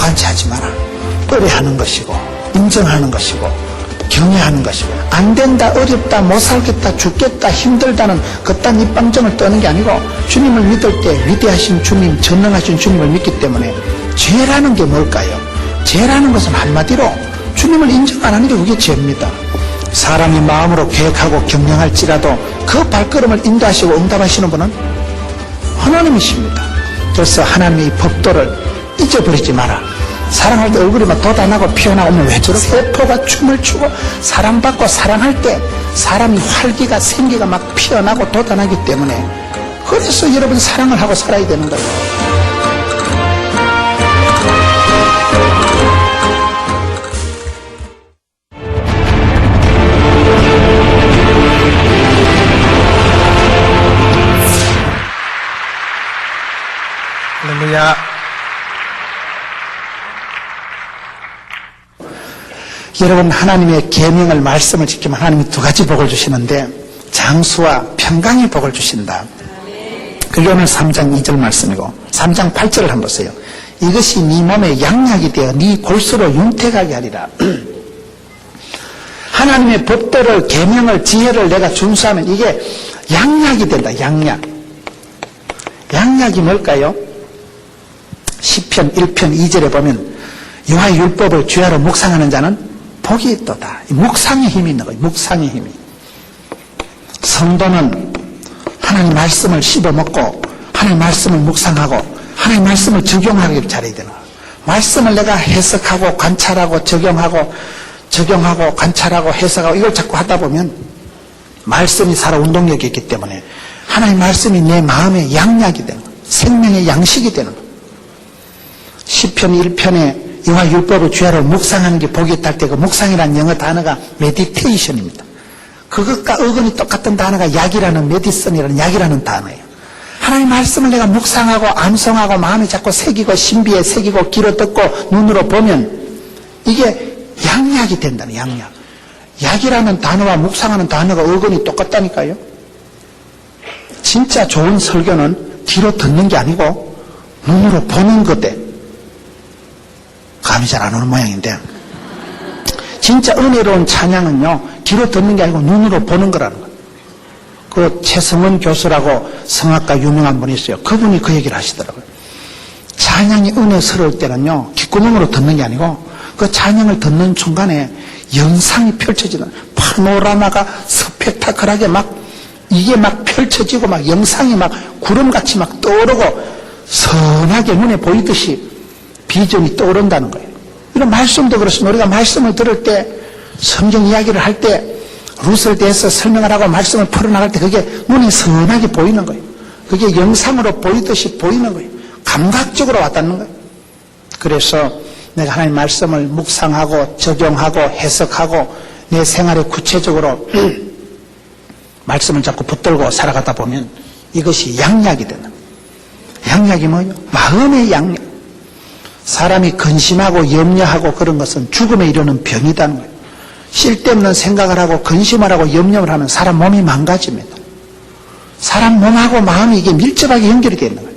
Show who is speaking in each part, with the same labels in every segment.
Speaker 1: 간체하지 마라. 의뢰하는 것이고 인정하는 것이고 경외하는 것이고, 안 된다, 어렵다, 못 살겠다, 죽겠다, 힘들다는 그딴 입방정을 떠는 게 아니고, 주님을 믿을 때 위대하신 주님, 전능하신 주님을 믿기 때문에 죄라는 게 뭘까요? 죄라는 것은 한마디로 주님을 인정 안 하는 게 그게 죄입니다. 사람이 마음으로 계획하고 경영할지라도 그 발걸음을 인도하시고 응답하시는 분은 하나님이십니다. 그래서 하나님의 법도를 잊어버리지 마라. 사랑할 때 얼굴이 막 돋아나고 피어나오면 왜 저렇게 세포가 춤을 추고, 사랑받고 사랑할 때 사람이 활기가 생기가 막 피어나고 돋아나기 때문에, 그래서 여러분 사랑을 하고 살아야 되는 거예요.
Speaker 2: 할렐루야.
Speaker 1: 여러분, 하나님의 계명을 말씀을 지키면 하나님이 두 가지 복을 주시는데, 장수와 평강의 복을 주신다. 그게 오늘 3장 2절 말씀이고, 3장 8절을 한번 보세요. 이것이 네 몸에 양약이 되어 네 골수로 윤택하게 하리라. 하나님의 법도를, 계명을, 지혜를 내가 준수하면 이게 양약이 된다. 양약. 양약이 뭘까요? 시편 1편 2절에 보면 여호와의 율법을 주야로 묵상하는 자는 복이 있도다. 묵상의 힘이 있는 거예요. 묵상의 힘이. 성도는 하나님 말씀을 씹어먹고 하나님 말씀을 묵상하고 하나님 말씀을 적용하기를 잘해야 되는 거예요. 말씀을 내가 해석하고 관찰하고 적용하고 관찰하고 해석하고 이걸 자꾸 하다 보면 말씀이 살아 운동력이 있기 때문에 하나님 말씀이 내 마음의 양약이 되는 거예요. 생명의 양식이 되는 거예요. 시편 1편에 여호와 율법을 주야로 묵상하는 게 복이 있다 할 때 그 묵상이라는 영어 단어가 메디테이션입니다. 그것과 어근이 똑같은 단어가 약이라는, 메디슨이라는 약이라는 단어예요. 하나님 말씀을 내가 묵상하고 암송하고 마음에 자꾸 새기고 신비에 새기고 귀로 듣고 눈으로 보면 이게 양약이 된다는, 양약. 약이라는 단어와 묵상하는 단어가 어근이 똑같다니까요. 진짜 좋은 설교는 귀로 듣는 게 아니고 눈으로 보는 거대. 감이 잘 안 오는 모양인데, 진짜 은혜로운 찬양은요 귀로 듣는 게 아니고 눈으로 보는 거라는 거예요. 그 최성원 교수라고 성악가 유명한 분이 있어요. 그분이 그 얘기를 하시더라고요. 찬양이 은혜스러울 때는요 귓구멍으로 듣는 게 아니고 그 찬양을 듣는 순간에 영상이 펼쳐지는, 파노라마가 스펙타클하게 막 이게 막 펼쳐지고 막 영상이 막 구름같이 막 떠오르고 선하게 눈에 보이듯이 비전이 떠오른다는 거예요. 이런 말씀도 그렇습니다. 우리가 말씀을 들을 때, 성경 이야기를 할 때, 루스를 대해서 설명을 하고 말씀을 풀어나갈 때 그게 눈에 선하게 보이는 거예요. 그게 영상으로 보이듯이 보이는 거예요. 감각적으로 와닿는 거예요. 그래서 내가 하나님 말씀을 묵상하고 적용하고 해석하고 내 생활에 구체적으로 말씀을 자꾸 붙들고 살아가다 보면 이것이 양약이 되는 거예요. 양약이 뭐예요? 마음의 양약. 사람이 근심하고 염려하고 그런 것은 죽음에 이르는 병이라는 거예요. 쓸데없는 생각을 하고 근심을 하고 염려를 하면 사람 몸이 망가집니다. 사람 몸하고 마음이 이게 밀접하게 연결이 되어 있는 거예요.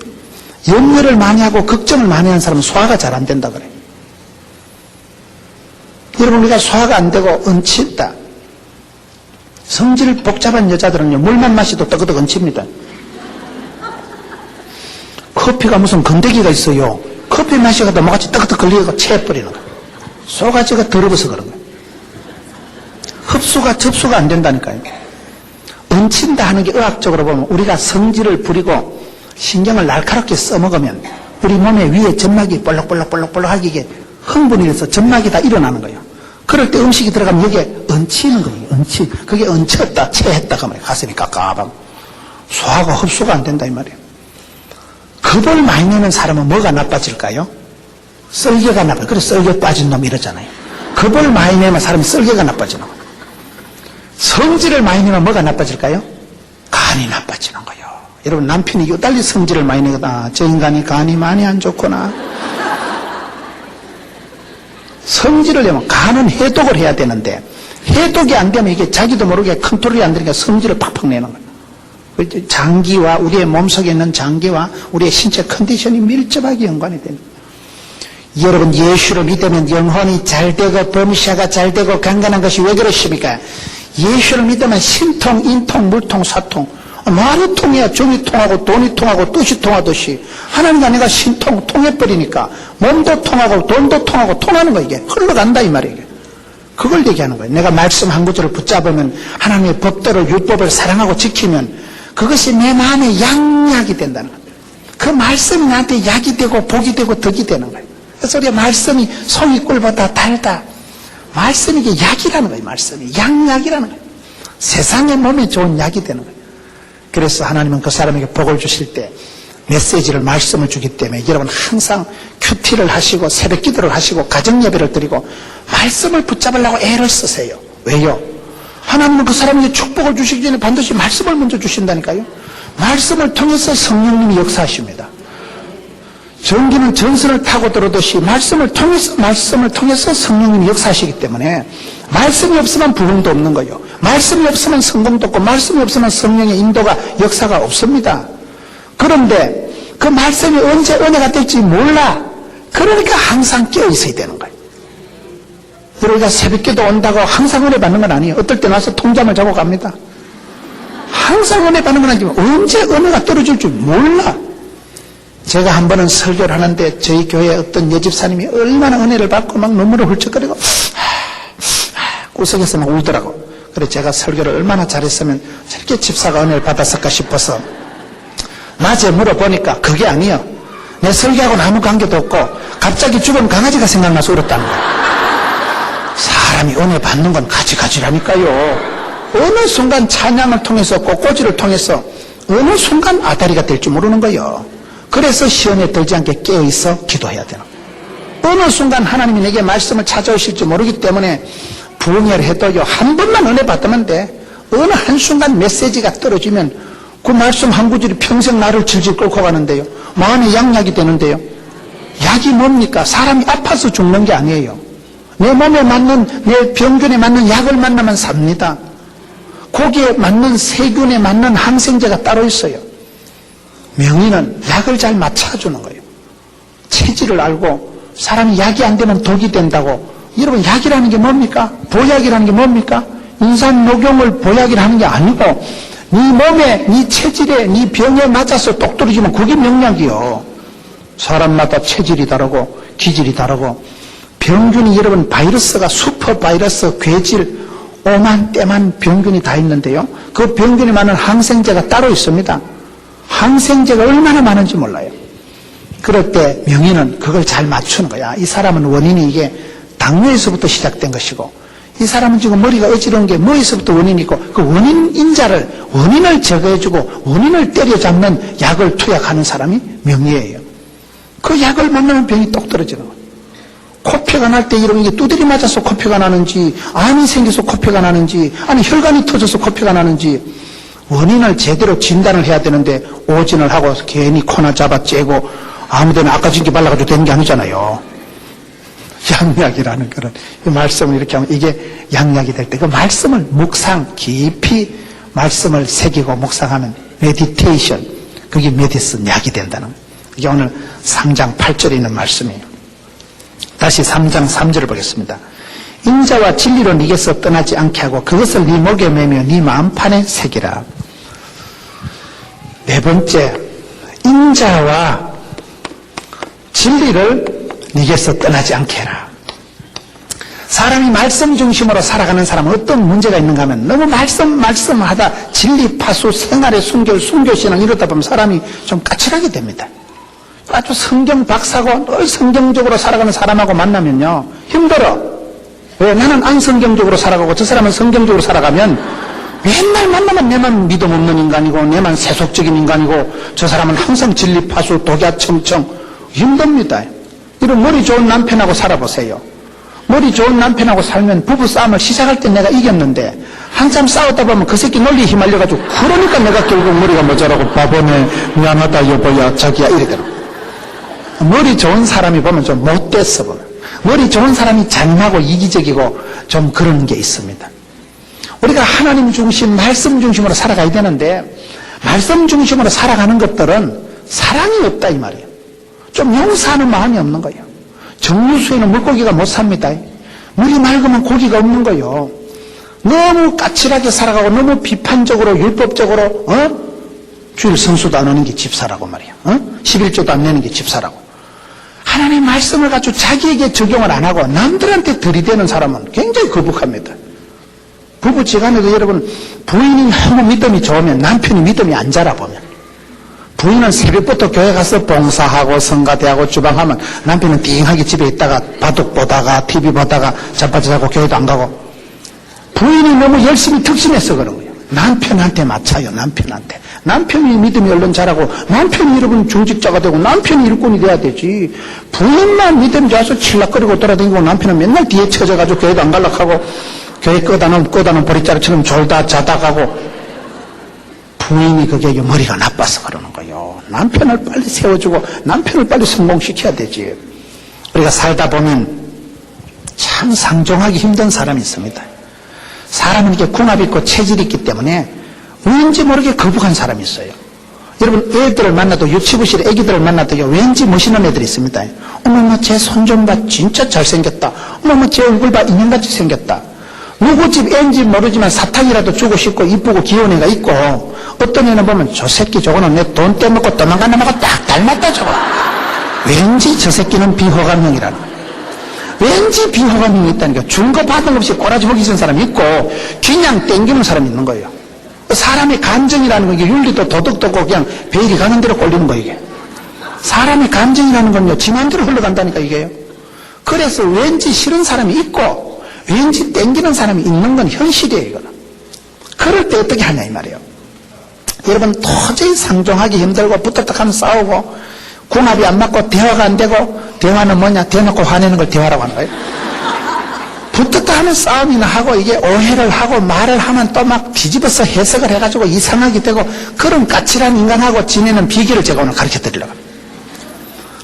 Speaker 1: 염려를 많이 하고 걱정을 많이 하는 사람은 소화가 잘 안 된다 그래요. 여러분, 우리가 소화가 안 되고 얹힌다. 성질 복잡한 여자들은요 물만 마셔도 뜨거뜨거 얹힙니다. 커피가 무슨 건더기가 있어요. 커피 마시고도 뭐같이 뜨거뜨거 걸리고 체해버리는 거예요. 소가지가 더러워서 그런 거예요. 흡수가 접수가 안 된다니까요. 얹힌다 하는 게 의학적으로 보면 우리가 성질을 부리고 신경을 날카롭게 써먹으면 우리 몸에 위에 점막이 볼록볼록하게 이게 흥분이 돼서 점막이 다 일어나는 거예요. 그럴 때 음식이 들어가면 여기에 얹히는 거예요. 그게 얹혔다 체했다 하면 가슴이 깝깝하고 소화가 흡수가 안 된다 이 말이에요. 겁을 많이 내는 사람은 뭐가 나빠질까요? 썰개가 나빠요. 그래서 썰개 빠진 놈 이러잖아요. 겁을 많이 내면 사람이 썰개가 나빠지는 거예요. 성질을 많이 내면 뭐가 나빠질까요? 간이 나빠지는 거예요. 여러분, 남편이 유달리 성질을 많이 내거든. 아, 저 인간이 간이 많이 안 좋구나. 성질을 내면 간은 해독을 해야 되는데 해독이 안 되면 이게 자기도 모르게 컨트롤이 안 되니까 성질을 팍팍 내는 거예요. 장기와 우리의 몸속에 있는 장기와 우리의 신체 컨디션이 밀접하게 연관이 됩니다. 여러분, 예수를 믿으면 영혼이 잘되고 범시야가 잘되고 강건한 것이 왜 그렇습니까? 예수를 믿으면 신통, 인통, 물통, 사통, 말이 통해야 정이 통하고 돈이 통하고 뜻이 통하듯이 하나님 안에가 신통, 통해버리니까 몸도 통하고 돈도 통하고 통하는 거, 이게 흘러간다 이 말이에요. 그걸 얘기하는 거예요. 내가 말씀 한 구절을 붙잡으면, 하나님의 법도를, 율법을 사랑하고 지키면 그것이 내 마음에 양약이 된다는 거예요. 그 말씀이 나한테 약이 되고 복이 되고 덕이 되는 거예요. 그래서 우리가 말씀이 송이꿀보다 달다. 말씀이 이게 약이라는 거예요. 말씀이 양약이라는 거예요. 세상의 몸에 좋은 약이 되는 거예요. 그래서 하나님은 그 사람에게 복을 주실 때 메시지를, 말씀을 주기 때문에 여러분 항상 큐티를 하시고 새벽 기도를 하시고 가정 예배를 드리고 말씀을 붙잡으려고 애를 쓰세요. 왜요? 하나님은 그 사람에게 축복을 주시기 전에 반드시 말씀을 먼저 주신다니까요. 말씀을 통해서 성령님이 역사하십니다. 전기는 전선을 타고 들어오듯이 말씀을 통해서 성령님이 역사하시기 때문에 말씀이 없으면 부흥도 없는 거예요. 말씀이 없으면 성공도 없고 말씀이 없으면 성령의 인도가, 역사가 없습니다. 그런데 그 말씀이 언제 은혜가 될지 몰라. 그러니까 항상 깨어 있어야 되는 거예요. 우리가 새벽기도 온다고 항상 은혜 받는 건 아니에요. 어떨 때 와서 통잠을 자고 갑니다. 항상 은혜 받는 건 아니지만 언제 은혜가 떨어질 줄 몰라. 제가 한 번은 설교를 하는데 저희 교회 어떤 여집사님이 얼마나 은혜를 받고 막 눈물을 훌쩍거리고 구석에서 막 울더라고. 그래서 제가 설교를 얼마나 잘했으면 저렇게 집사가 은혜를 받았을까 싶어서 낮에 물어보니까 그게 아니에요. 내 설교하고는 아무 관계도 없고 갑자기 죽은 강아지가 생각나서 울었다는 거예요. 사람이 은혜 받는 건 가지가지라니까요. 어느 순간 찬양을 통해서 꽃꽂이를 통해서 어느 순간 아다리가 될 줄 모르는 거예요. 그래서 시험에 들지 않게 깨어있어 기도해야 되는 거예요. 어느 순간 하나님이 내게 말씀을 찾아오실지 모르기 때문에 부흥회를 해도요, 한 번만 은혜 받으면 돼. 어느 한순간 메시지가 떨어지면 그 말씀 한 구절이 평생 나를 질질 끌고 가는데요. 마음의 양약이 되는데요. 약이 뭡니까? 사람이 아파서 죽는 게 아니에요. 내 몸에 맞는, 내 병균에 맞는 약을 만나면 삽니다. 거기에 맞는 세균에 맞는 항생제가 따로 있어요. 명의는 약을 잘 맞춰주는 거예요. 체질을 알고 사람이 약이 안 되면 독이 된다고. 여러분, 약이라는 게 뭡니까? 보약이라는 게 뭡니까? 인삼 녹용을 보약이라 하는 게 아니고 네 몸에, 네 체질에, 네 병에 맞아서 똑 떨어지면 그게 명약이요. 사람마다 체질이 다르고 기질이 다르고 병균이, 여러분, 바이러스가 슈퍼 바이러스, 괴질, 오만 때만 병균이 다 있는데요. 그 병균이 많은 항생제가 따로 있습니다. 항생제가 얼마나 많은지 몰라요. 그럴 때 명의는 그걸 잘 맞추는 거야. 이 사람은 원인이 이게 당뇨에서부터 시작된 것이고, 이 사람은 지금 머리가 어지러운 게 뭐에서부터 원인이고, 그 원인을 제거해주고 원인을 때려잡는 약을 투약하는 사람이 명의예요. 그 약을 만나면 병이 똑 떨어지는 거예요. 코피가 날 때 이런 게 두드리 맞아서 코피가 나는지, 암이 생겨서 코피가 나는지, 아니 혈관이 터져서 코피가 나는지 원인을 제대로 진단을 해야 되는데 오진을 하고 괜히 코나 잡아 째고 아무데나 아까진게 발라가지고 되는 게 아니잖아요. 양약이라는 그런 말씀을 이렇게 하면 이게 양약이 될 때 그 말씀을 묵상, 깊이 말씀을 새기고 묵상하면 메디테이션, 그게 메디슨, 약이 된다는 거예요. 이게 오늘 3장 8절에 있는 말씀이에요. 다시 3장 3절을 보겠습니다. 인자와 진리로 네게서 떠나지 않게 하고 그것을 네 목에 매며 네 마음판에 새기라. 네 번째, 인자와 진리를 네게서 떠나지 않게 해라. 사람이 말씀 중심으로 살아가는 사람은 어떤 문제가 있는가 하면 너무 말씀하다 진리 파수, 생활의 순교신앙 이러다 보면 사람이 좀 까칠하게 됩니다. 아주 성경 박사고 늘 성경적으로 살아가는 사람하고 만나면요 힘들어. 왜? 나는 안 성경적으로 살아가고 저 사람은 성경적으로 살아가면 맨날 만나면 내만 믿음 없는 인간이고 내만 세속적인 인간이고 저 사람은 항상 진리 파수, 독야청청. 힘듭니다. 이런 머리 좋은 남편하고 살아보세요. 머리 좋은 남편하고 살면 부부싸움을 시작할 때 내가 이겼는데 한참 싸우다 보면 그 새끼 논리에 휘말려가지고 그러니까 내가 결국 머리가 모자라고 바보네, 미안하다 여보야, 자기야 이러더라고. 머리 좋은 사람이 보면 좀 못됐어 보면. 머리 좋은 사람이 잔인하고 이기적이고 좀 그런 게 있습니다. 우리가 하나님 중심, 말씀 중심으로 살아가야 되는데 말씀 중심으로 살아가는 것들은 사랑이 없다 이 말이에요. 좀 용서하는 마음이 없는 거예요. 정류수에는 물고기가 못 삽니다. 물이 맑으면 고기가 없는 거요. 너무 까칠하게 살아가고 너무 비판적으로 율법적으로 주일 성수도 안 하는 게 집사라고 말이야. 11조도 안 내는 게 집사라고. 하나님의 말씀을 가지고 자기에게 적용을 안 하고 남들한테 들이대는 사람은 굉장히 거북합니다. 부부지간에도 여러분 부인이 너무 믿음이 좋으면 남편이 믿음이 안 자라 보면 부인은 새벽부터 교회 가서 봉사하고 성가대하고 주방하면 남편은 띵하게 집에 있다가 바둑 보다가 TV 보다가 자빠져 자고 교회도 안 가고 부인이 너무 열심히 득심해서 그런 거예요. 남편한테 맞춰요. 남편한테. 남편이 믿음이 얼른 자라고 남편이 여러분 중직자가 되고 남편이 일꾼이 돼야 되지. 부인만 믿음이 좋아서 칠락거리고 돌아다니고 남편은 맨날 뒤에 쳐져가지고 교회도 안 갈락하고 교회 끄다놓은 보리자루처럼 졸다 자다 가고 부인이 그게 머리가 나빠서 그러는 거예요. 남편을 빨리 세워주고 남편을 빨리 성공시켜야 되지. 우리가 살다 보면 참 상종하기 힘든 사람이 있습니다. 사람은 이렇게 궁합이 있고 체질이 있기 때문에 왠지 모르게 거북한 사람이 있어요. 여러분 애들을 만나도 유치부실 애기들을 만나도요 왠지 멋있는 애들이 있습니다. 어머머 제 손 좀 봐 진짜 잘생겼다. 어머머 제 얼굴 봐 인형같이 생겼다. 누구 집 애인지 모르지만 사탕이라도 주고 싶고 이쁘고 귀여운 애가 있고 어떤 애는 보면 저 새끼 저거는 내 돈 떼먹고 도망간 놈하고 딱 닮았다 저거. 왠지 저 새끼는 비호감형이라는 거예요. 왠지 비호감형이 있다니까. 준 거 받은 거 없이 꼬라지 보기 싫은 사람이 있고 그냥 땡기는 사람이 있는 거예요. 사람의 감정이라는 건 이게 윤리도 도덕도 없고 그냥 베일이 가는 대로 꼴리는 거예요. 이게. 사람의 감정이라는 건요 지 마음대로 흘러간다니까 이게요. 그래서 왠지 싫은 사람이 있고 왠지 땡기는 사람이 있는 건 현실이에요. 이거는. 그럴 때 어떻게 하냐 이 말이에요. 여러분 도저히 상종하기 힘들고 붙었다 하면 싸우고 궁합이 안 맞고 대화가 안 되고 대화는 뭐냐 대놓고 화내는 걸 대화라고 하는 거예요. 붙었다 하면 싸움이나 하고 이게 오해를 하고 말을 하면 또 막 뒤집어서 해석을 해가지고 이상하게 되고 그런 까칠한 인간하고 지내는 비결을 제가 오늘 가르쳐 드리려고 합니다.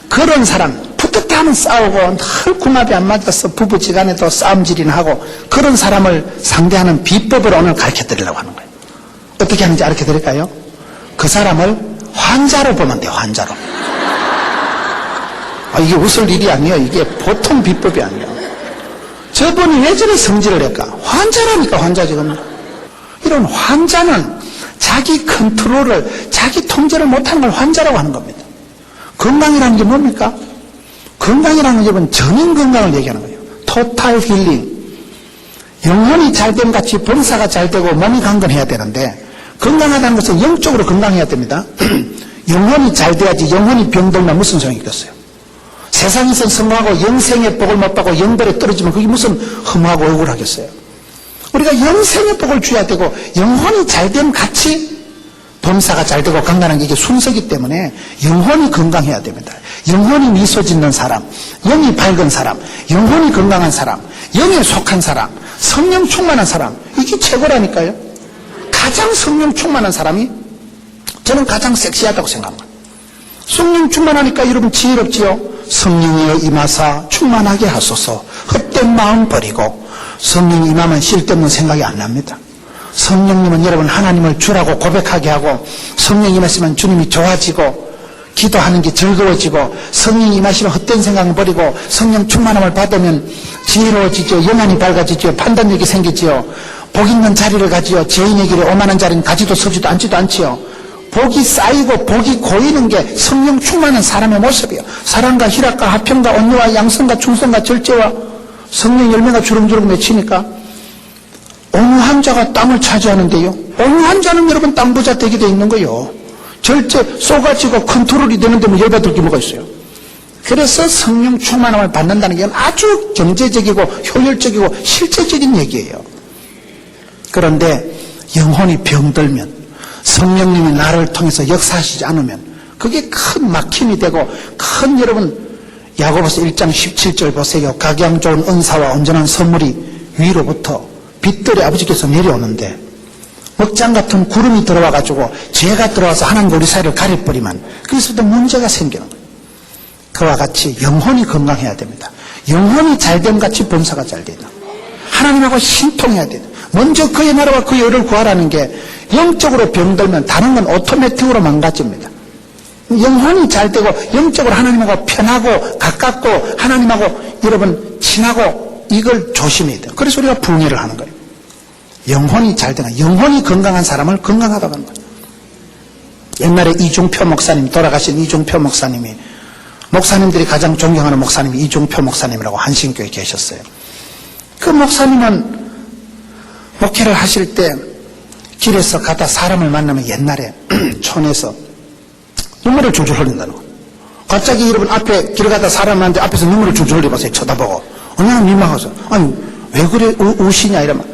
Speaker 1: 그런 사람 붙었다 하면 싸우고 늘 궁합이 안 맞아서 부부지간에도 싸움질이나 하고 그런 사람을 상대하는 비법을 오늘 가르쳐 드리려고 하는 거예요. 어떻게 하는지 가르쳐 드릴까요? 그 사람을 환자로 보면 돼요. 환자로. 이게 웃을 일이 아니에요. 이게 보통 비법이 아니에요. 저분이 왜 저리 성질을 할까? 환자라니까 환자 지금. 이런 환자는 자기 컨트롤을 자기 통제를 못하는 걸 환자라고 하는 겁니다. 건강이라는 게 뭡니까? 건강이라는 게 여러분 전인 건강을 얘기하는 거예요. 토탈 힐링. 영혼이 잘됨 같이 봉사가 잘 되고 몸이 강건해야 되는데 건강하다는 것은 영적으로 건강해야 됩니다. 영혼이 잘 돼야지 영혼이 병들면 무슨 소용이 있겠어요? 세상에서 성공하고 영생의 복을 못 받고 영벌에 떨어지면 그게 무슨 허무하고 억울하겠어요? 우리가 영생의 복을 줘야 되고 영혼이 잘됨 같이 봉사가 잘 되고 건강한 게 이게 순서이기 때문에 영혼이 건강해야 됩니다. 영혼이 미소 짓는 사람, 영이 밝은 사람, 영혼이 건강한 사람, 영에 속한 사람, 성령 충만한 사람, 이게 최고라니까요. 가장 성령 충만한 사람이 저는 가장 섹시하다고 생각합니다. 성령 충만하니까 여러분 지혜롭지요. 성령이여 임하사 충만하게 하소서. 헛된 마음 버리고 성령이 임하면 쓸데없는 생각이 안 납니다. 성령님은 여러분 하나님을 주라고 고백하게 하고 성령이 임하시면 주님이 좋아지고 기도하는 게 즐거워지고 성령이 임하시면 헛된 생각을 버리고 성령 충만함을 받으면 지혜로워지죠. 영안이 밝아지죠. 판단력이 생기지요. 복 있는 자리를 가지요. 죄인의 길에 오만한 자리는 가지도 서지도 앉지도 않지요. 복이 쌓이고 복이 고이는 게 성령 충만한 사람의 모습이에요. 사랑과 희락과 화평과 온유와 양성과 충성과 절제와 성령 열매가 주름주름 맺히니까 온유한 자가 땅을 차지하는데요. 온유한 자는 여러분 땅 부자 되게 돼 있는 거예요. 절제 쏘가지고 컨트롤이 되는데 뭐 열받을 게 뭐가 있어요. 그래서 성령 충만함을 받는다는 게 아주 경제적이고 효율적이고 실제적인 얘기예요. 그런데 영혼이 병들면 성령님이 나를 통해서 역사하시지 않으면 그게 큰 막힘이 되고 큰 여러분 야고보서 1장 17절 보세요. 각양 좋은 은사와 온전한 선물이 위로부터 빛들이 아버지께서 내려오는데 먹장 같은 구름이 들어와가지고 죄가 들어와서 하나님과 우리 사이를 가려버리면 그래서부터 문제가 생기는 거예요. 그와 같이 영혼이 건강해야 됩니다. 영혼이 잘됨 같이 범사가 잘 된다. 하나님하고 신통해야 된다. 먼저 그의 나라와 그의 의를 구하라는 게 영적으로 병들면 다른 건 오토매틱으로 망가집니다. 영혼이 잘 되고 영적으로 하나님하고 편하고 가깝고 하나님하고 여러분 친하고 이걸 조심해야 돼요. 그래서 우리가 붕해를 하는 거예요. 영혼이 잘 되는, 영혼이 건강한 사람을 건강하다고 하는 거예요. 옛날에 이중표 목사님, 돌아가신 이중표 목사님이, 목사님들이 가장 존경하는 목사님이 이중표 목사님이라고 한신교에 계셨어요. 그 목사님은 목회를 하실 때 길에서 가다 사람을 만나면 옛날에 촌에서 눈물을 줄줄 흘린다는 거예요. 갑자기 여러분 앞에 길 가다 사람 만났는데 앞에서 눈물을 줄줄 흘려보세요. 쳐다보고. 얼마나 민망하죠. 아니 왜 그래 우시냐 이러면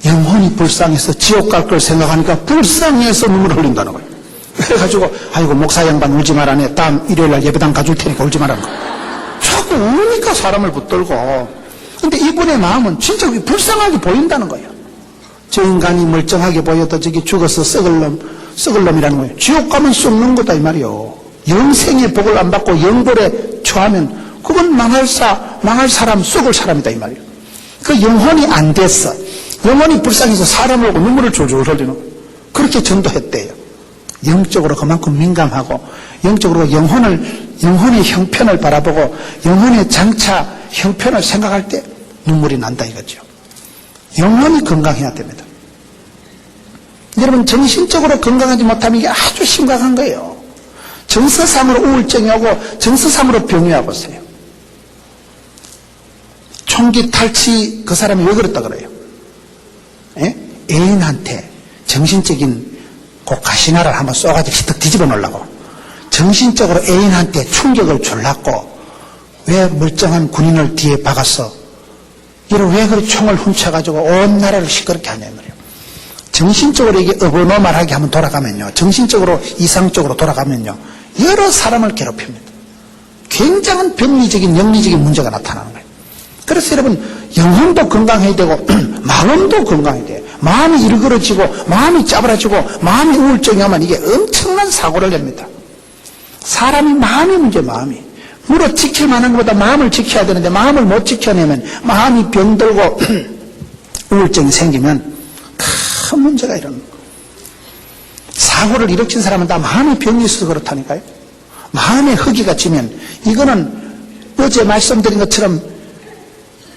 Speaker 1: 영혼이 불쌍해서 지옥 갈 걸 생각하니까 불쌍해서 눈물을 흘린다는 거예요. 그래가지고 아이고 목사 양반 울지 말라네. 다음 일요일날 예배당 가줄 테니까 울지 말라는 거예요. 자꾸 우니까 사람을 붙들고. 근데 이분의 마음은 진짜 불쌍하게 보인다는 거예요. 저 인간이 멀쩡하게 보여도 저기 죽어서 썩을 놈이라는 거예요. 지옥 가면 썩는 거다 이 말이요. 영생의 복을 안 받고 영벌에 처하면 그건 망할 사람, 썩을 사람이다 이 말이에요. 그 영혼이 안 됐어. 영혼이 불쌍해서 사람을 보고 눈물을 졸졸 흘리는 거예요. 그렇게 전도했대요. 영적으로 그만큼 민감하고 영적으로 영혼의 형편을 바라보고 영혼의 장차 형편을 생각할 때 눈물이 난다 이거죠. 영혼이 건강해야 됩니다. 여러분 정신적으로 건강하지 못하면 이게 아주 심각한 거예요. 정서상으로 우울증이 오고 정서상으로 병이 와보세요. 총기 탈취 그 사람이 왜 그랬다 그래요? 예? 애인한테 정신적인 그 가시나를 한번 쏘가지고 히뜩 뒤집어 놓으려고 정신적으로 애인한테 충격을 주려고 왜 멀쩡한 군인을 뒤에 박았어? 이를 왜 그렇게 총을 훔쳐가지고 온 나라를 시끄럽게 하냐 말이에요. 정신적으로 이게 어버노멀하게 한번 돌아가면요, 정신적으로 이상적으로 돌아가면요, 여러 사람을 괴롭힙니다. 굉장한 병리적인 영리적인 문제가 나타나는 거예요. 그래서 여러분 영혼도 건강해야 되고 마음도 건강해야 돼요. 마음이 일그러지고 마음이 짜부라지고 마음이 우울증이 오면 이게 엄청난 사고를 냅니다. 사람이 마음이 문제, 마음이. 물어 지킬 만한 것보다 마음을 지켜야 되는데 마음을 못 지켜내면 마음이 병들고 우울증이 생기면 큰 문제가 일어나는 거예요. 사고를 일으킨 사람은 다 마음이 병이 있어서 그렇다니까요. 마음에 허기가 지면 이거는 어제 말씀드린 것처럼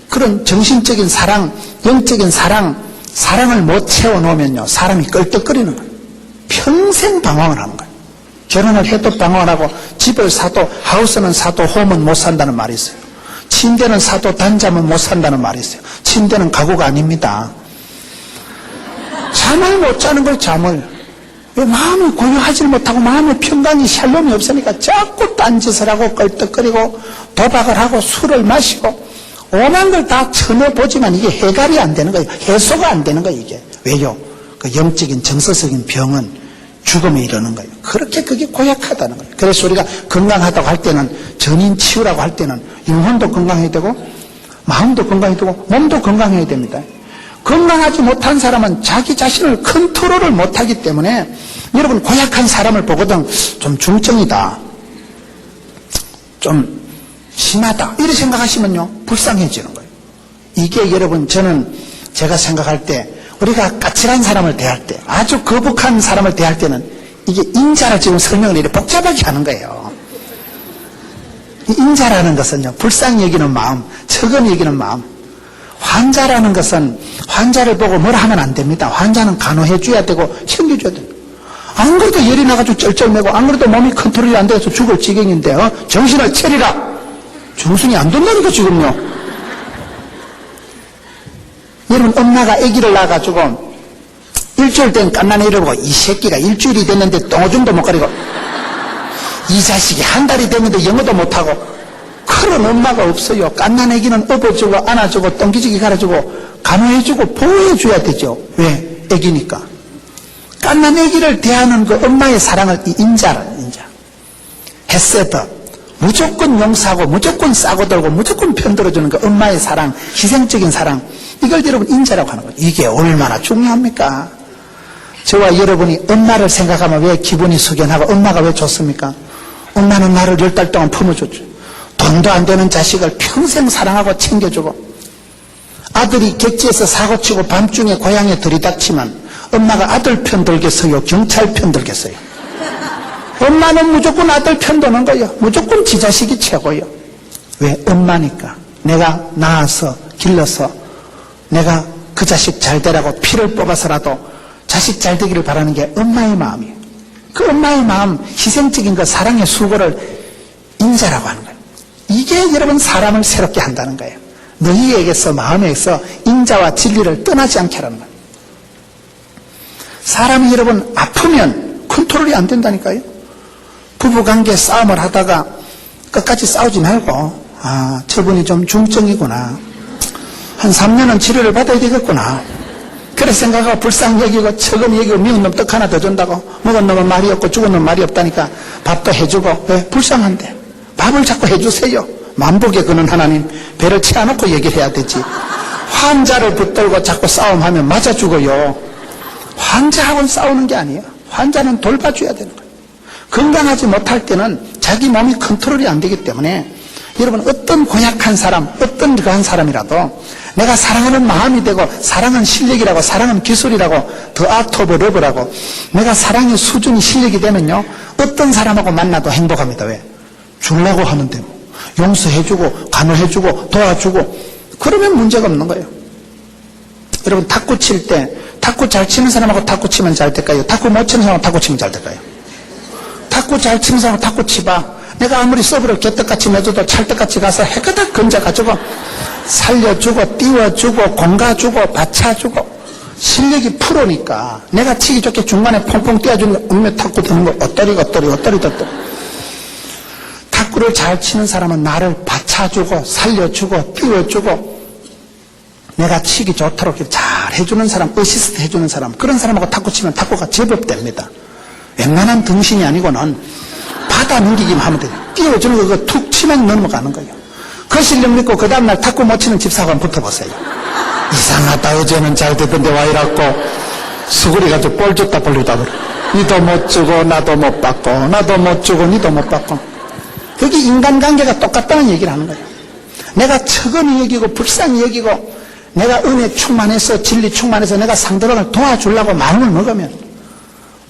Speaker 1: 그런 정신적인 사랑, 영적인 사랑을 못 채워놓으면요, 사람이 껄떡거리는 거예요. 평생 방황을 하는 거예요. 결혼을 해도 방황을 하고 집을 사도 하우스는 사도 홈은 못 산다는 말이 있어요. 침대는 사도 단잠은 못 산다는 말이 있어요. 침대는 가구가 아닙니다. 잠을 못 자는 거예요. 잠을. 왜 마음이 고요하지 못하고 마음의 평강이 샬롬이 없으니까 자꾸 딴짓을 하고 껄떡거리고 도박을 하고 술을 마시고 오만 걸 다 쳐내보지만 이게 해결이 안 되는 거예요. 해소가 안 되는 거예요. 이게. 왜요? 그 영적인 정서적인 병은 죽음에 이르는 거예요. 그렇게 그게 고약하다는 거예요. 그래서 우리가 건강하다고 할 때는, 전인 치유라고 할 때는 영혼도 건강해야 되고 마음도 건강해야 되고 몸도 건강해야 됩니다. 건강하지 못한 사람은 자기 자신을 컨트롤을 못하기 때문에 여러분 고약한 사람을 보거든 좀 중증이다, 좀 심하다 이렇게 생각하시면요 불쌍해지는 거예요. 이게 여러분 제가 생각할 때 우리가 까칠한 사람을 대할 때, 아주 거북한 사람을 대할 때는 이게 인자를 지금 설명을 이렇게 복잡하게 하는 거예요. 이 인자라는 것은요, 불쌍히 여기는 마음, 척은 여기는 마음. 환자라는 것은 환자를 보고 뭐라 하면 안 됩니다. 환자는 간호해줘야 되고 챙겨줘야 돼요. 안 그래도 열이 나가지고 쩔쩔매고 안 그래도 몸이 컨트롤이 안 돼서 죽을 지경인데요. 정신을 차리라. 정신이 안 된다니까 지금요. 여러분 엄마가 아기를 낳아가지고 일주일 된 갓난 애를 보고 이 새끼가 일주일이 됐는데 똥오줌도 못 가리고 이 자식이 한 달이 됐는데 영어도 못하고 그런 엄마가 없어요. 갓난 아기는 업어주고 안아주고 똥기지기 갈아주고 간호해주고 보호해줘야 되죠. 왜? 아기니까. 갓난 아기를 대하는 그 엄마의 사랑을 이 인자. 헤세드. 무조건 용서하고 무조건 싸고들고 무조건 편들어주는 그 엄마의 사랑, 희생적인 사랑, 이걸 여러분 인자라고 하는 거예요. 이게 얼마나 중요합니까? 저와 여러분이 엄마를 생각하면 왜 기분이 숙연하고 엄마가 왜 좋습니까? 엄마는 나를 10달 동안 품어줬죠. 돈도 안 되는 자식을 평생 사랑하고 챙겨주고, 아들이 객지에서 사고치고 밤중에 고향에 들이닥치면 엄마가 아들 편 들겠어요? 경찰 편 들겠어요? 엄마는 무조건 아들 편 드는 거예요. 무조건 지 자식이 최고예요. 왜? 엄마니까. 내가 낳아서 길러서 내가 그 자식 잘 되라고 피를 뽑아서라도 자식 잘 되기를 바라는 게 엄마의 마음이에요. 그 엄마의 마음, 희생적인 그 사랑의 수고를 인자라고 하는 거예요. 이게 여러분 사람을 새롭게 한다는 거예요. 너희에게서 마음에서 인자와 진리를 떠나지 않게 하라는 거예요. 사람이 여러분 아프면 컨트롤이 안 된다니까요. 부부관계 싸움을 하다가 끝까지 싸우지 말고 저분이 좀 중증이구나. 한 3년은 치료를 받아야 되겠구나. 그래 생각하고 불쌍히 여기고 척은 여기고 미운 놈 떡 하나 더 준다고. 먹은 놈은 말이 없고 죽은 놈은 말이 없다니까 밥도 해주고. 왜? 불쌍한데 밥을 자꾸 해주세요. 만복에 그는 하나님 배를 채워놓고 얘기를 해야 되지. 환자를 붙들고 자꾸 싸움하면 맞아 죽어요. 환자하고는 싸우는 게 아니에요. 환자는 돌봐줘야 되는 거예요. 건강하지 못할 때는 자기 몸이 컨트롤이 안 되기 때문에 여러분 어떤 고약한 사람, 어떤 그한 사람이라도 내가 사랑하는 마음이 되고 사랑은 실력이라고, 사랑은 기술이라고, 더 아트 오브 러브라고, 내가 사랑의 수준이 실력이 되면요 어떤 사람하고 만나도 행복합니다. 왜? 주려고 하는데 뭐. 용서해주고 간호해주고 도와주고 그러면 문제가 없는 거예요. 여러분 탁구 칠 때 탁구 잘 치는 사람하고 탁구 치면 잘 될까요? 탁구 못 치는 사람하고 탁구 치면 잘 될까요? 탁구 잘 치는 사람하고 탁구 치봐. 내가 아무리 서브를 개떡같이 내줘도 찰떡같이 가서 해가닥 건져가지고 살려주고 띄워주고 공가주고 받쳐주고 실력이 프로니까 내가 치기 좋게 중간에 퐁퐁 띄워주는 음료 탁구 드는 거 어떠리 탁구를 잘 치는 사람은 나를 받쳐주고 살려주고 띄워주고 내가 치기 좋도록 잘 해주는 사람, 어시스트 해주는 사람, 그런 사람하고 탁구 치면 탁구가 제법 됩니다. 웬만한 등신이 아니고는 받아 넘기기만 하면 돼요. 띄워주는 거 그거 툭 치면 넘어가는 거예요. 그 실력 믿고 그 다음날 탁구 못 치는 집사하고 한번 붙어보세요. 이상하다, 어제는 잘 되던데 와 이랬고 수그리 가지고 볼 줬다 볼리다 그래. 니도 못 주고 나도 못 받고 나도 못 주고 니도 못 받고. 그게 인간관계가 똑같다는 얘기를 하는 거예요. 내가 척은히 여기고 불쌍히 여기고 내가 은혜 충만해서 진리 충만해서 내가 상대방을 도와주려고 마음을 먹으면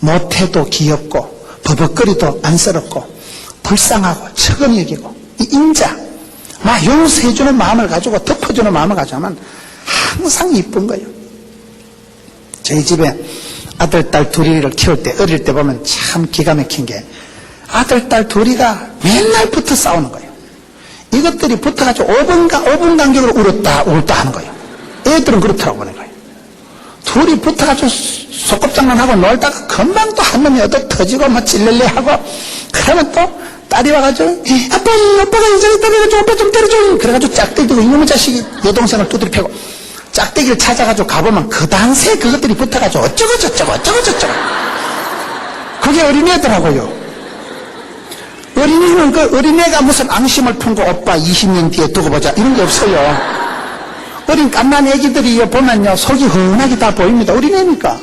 Speaker 1: 못해도 귀엽고 버벅거리도 안쓰럽고 불쌍하고 척은히 여기고 이 인자 막 용서해주는 마음을 가지고 덮어주는 마음을 가지고 하면 항상 이쁜 거예요. 저희 집에 아들 딸 둘이를 키울 때 어릴 때 보면 참 기가 막힌 게 아들 딸 둘이가 맨날 붙어 싸우는 거예요. 이것들이 붙어가지고 5분 간격으로 울었다 하는 거예요. 애들은 그렇더라고 보는 거예요. 둘이 붙어가지고 소꿉장난하고 놀다가 금방 또 한 놈이 얻어 터지고 막 찔렐레 하고 그러면 또 딸이 와가지고 오빠가 이제 있다 그래가지고 오빠 좀 때려줘 그래가지고 짝대기 들고 이놈의 자식이 여동생을 두드려 패고 짝대기를 찾아가지고 가보면 그 당시에 그것들이 붙어가지고 어쩌고 저쩌고 그게 어린애더라고요. 어린이는 그 어린애가 무슨 앙심을 품고 오빠 20년 뒤에 두고 보자 이런 게 없어요. 어린 깐난 애기들이 보면요 속이 흔하게 다 보입니다. 어린애니까.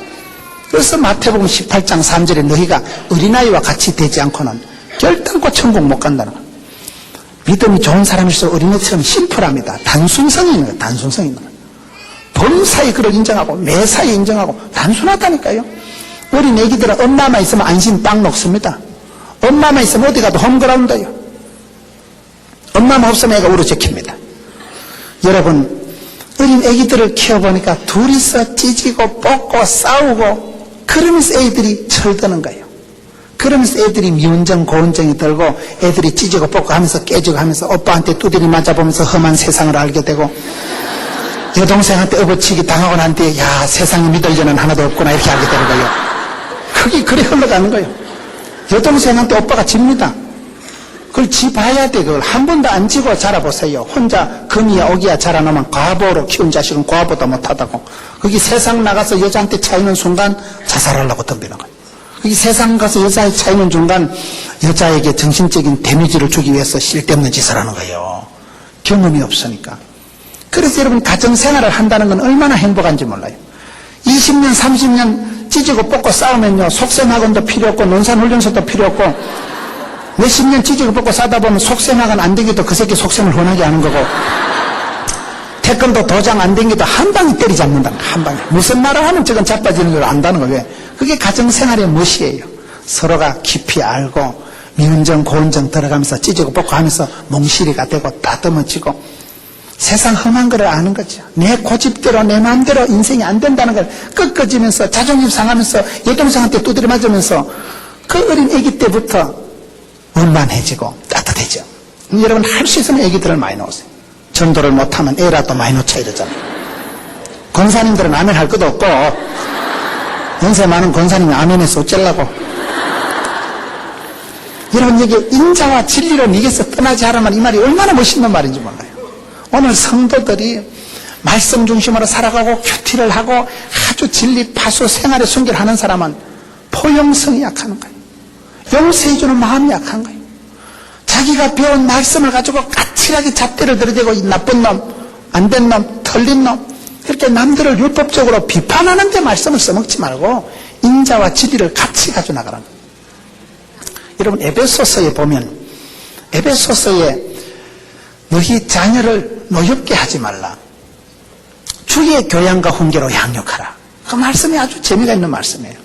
Speaker 1: 그래서 마태복음 18장 3절에 너희가 어린아이와 같이 되지 않고는 결단코 천국 못 간다는 거예요. 믿음이 좋은 사람일수록 어린애처럼 심플합니다. 단순성이 있는 거예요. 단순성이 있는 거예요. 범사에 그를 인정하고 매사에 인정하고 단순하다니까요. 어린 애기들은 엄마만 있으면 안심 빵 먹습니다. 엄마만 있으면 어디 가도 홈그라운드예요. 엄마만 없으면 애가 울어제킵니다. 여러분 어린 애기들을 키워보니까 둘이서 찢고 뽑고 싸우고 그러면서 애들이 철드는 거예요. 그러면서 애들이 미운정 고운정이 들고 애들이 찢고 뽑고 하면서 깨지고 하면서 오빠한테 두드리 맞아보면서 험한 세상을 알게 되고 여동생한테 업어치기 당하고 난 뒤에 야 세상에 믿을 자는 하나도 없구나 이렇게 알게 되는 거예요. 그게 그래 흘러가는 거예요. 여동생한테 오빠가 집니다. 그걸 지봐야 돼. 그걸 한 번도 안 지고 자라보세요. 혼자 금이야 오기야 자라나면 과보로 키운 자식은 과보다 못하다고. 거기 세상 나가서 여자한테 차이는 순간 자살하려고 덤비는 거예요. 거기 세상 가서 여자에 차이는 순간 여자에게 정신적인 데미지를 주기 위해서 쓸데없는 짓을 하는 거예요. 경험이 없으니까. 그래서 여러분 가정생활을 한다는 건 얼마나 행복한지 몰라요. 20년 30년 찢고 뽑고 싸우면요 속셈학원도 필요 없고 논산훈련소도 필요 없고 몇십 년 찢고 뽑고 싸다 보면 속셈학원 안 되기도 그 새끼 속셈을 흔하게 하는 거고 태권도 도장 안 되기도 한 방에 때리지 않는다. 한 방에 무슨 말을 하면 저건 자빠지는 걸 안다는 거예요. 왜? 그게 가정생활의 멋이에요. 서로가 깊이 알고 미운정 고운정 들어가면서 찢고 뽑고 하면서 몽실이가 되고 다듬어지고 세상 험한 거를 아는 거죠. 내 고집대로 내 마음대로 인생이 안 된다는 걸 꺾어지면서 자존심 상하면서 여동생한테 두드려 맞으면서 그 어린 아기 때부터 원만해지고 따뜻해져. 여러분 할 수 있으면 아기들을 많이 놓으세요. 전도를 못하면 애라도 많이 놓자 이러잖아요. 권사님들은 아멘 할 것도 없고 연세 많은 권사님이 아멘해서 어쩌려고. 여러분 여기 인자와 진리로 이겨서 떠나지 않으면 이 말이 얼마나 멋있는 말인지 몰라요. 오늘 성도들이 말씀 중심으로 살아가고 큐티를 하고 아주 진리 파수 생활에 순결하는 사람은 포용성이 약한 거예요. 용서해주는 마음이 약한 거예요. 자기가 배운 말씀을 가지고 까칠하게 잣대를 들이대고 이 나쁜 놈, 안 된 놈, 털린 놈 그렇게 남들을 율법적으로 비판하는데 말씀을 써먹지 말고 인자와 진리를 같이 가지고 나가라는 거예요. 여러분 에베소서에 보면 에베소서에 너희 자녀를 노엽게 하지 말라. 주의 교양과 훈계로 양육하라. 그 말씀이 아주 재미가 있는 말씀이에요.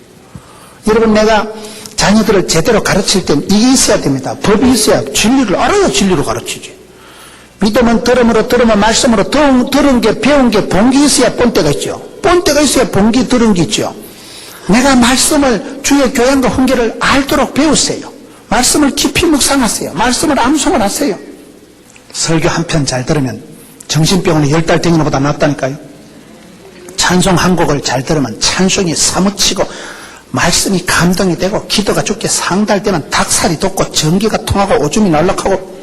Speaker 1: 여러분 내가 자녀들을 제대로 가르칠 땐 이게 있어야 됩니다. 법이 있어야 진리를 알아야 진리로 가르치지. 믿음은 들으면 말씀으로 들은 게 배운 게 본 게 있어야 본때가 있죠. 본때가 있어야 본 게 들은 게 있죠. 내가 말씀을 주의 교양과 훈계를 알도록 배우세요. 말씀을 깊이 묵상하세요. 말씀을 암송을 하세요. 설교 한 편 잘 들으면 정신병원에 10달 댕기는 것보다 낫다니까요. 찬송 한 곡을 잘 들으면 찬송이 사무치고 말씀이 감동이 되고 기도가 죽게 상달되면 닭살이 돋고 전기가 통하고 오줌이 날락하고